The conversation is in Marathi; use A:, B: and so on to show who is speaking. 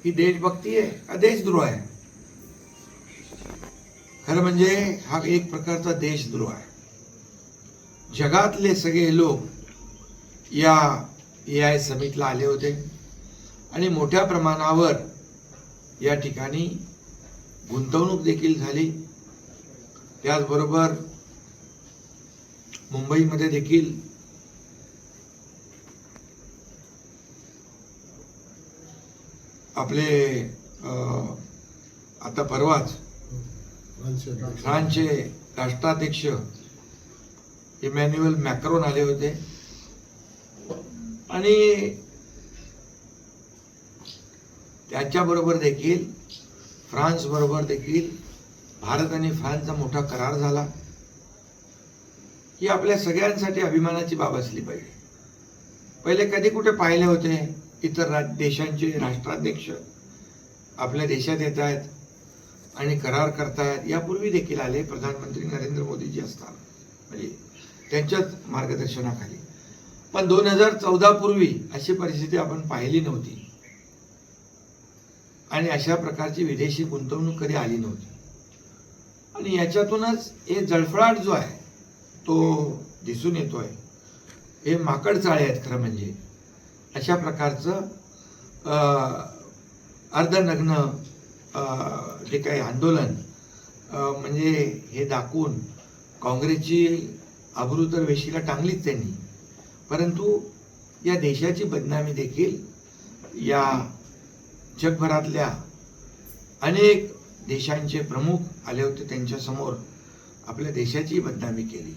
A: ही देशभक्ती आहे का देशद्रोह आहे? खरं म्हणजे हा एक प्रकारचा देशद्रोह आहे. जगातले सगळे लोक या AI समिटला आले होते आणि मोठ्या प्रमाणावर या ठिकाणी गुंतवणूक देखील झाली. त्याचबरोबर मुंबईमध्ये देखील आपले आता परवाच फ्रान्सचे राष्ट्राध्यक्ष इमॅन्युएल मॅक्रोन आले होते आणि त्याच्याबरोबर देखील फ्रान्स बरोबर देखील भारत आणि फ्रान्सचा मोठा करार झाला. ही आपल्या सगळ्यांसाठी अभिमानाची बाब असली पाहिजे. पहिले कधी कुठे पाहिले होते इतर देशांचे राष्ट्राध्यक्ष आपल्या देशात येत आहेत आणि करार करतायत? यापूर्वी देखील आले प्रधानमंत्री नरेंद्र मोदीजी असताना, म्हणजे त्यांच्याच मार्गदर्शनाखाली. पण 2014 पूर्वी अशी परिस्थिती आपण पाहिली नव्हती आणि अशा प्रकारची विदेशी गुंतवणूक कधी आली नव्हती. आणि याच्यातूनच हे जळफळाट जो आहे तो दिसून येतोय. हे माकड चाळे आहेत खरं म्हणजे. अशा प्रकारचं अर्धनग्न जे काही आंदोलन म्हणजे हे दाखवून काँग्रेसची अब्रू तर वेशीला टांगलीच त्यांनी, परंतु या देशाची बदनामी देखील या जगभरातल्या अनेक देशांचे प्रमुख आले होते त्यांच्यासमोर आपल्या देशाची बदनामी केली.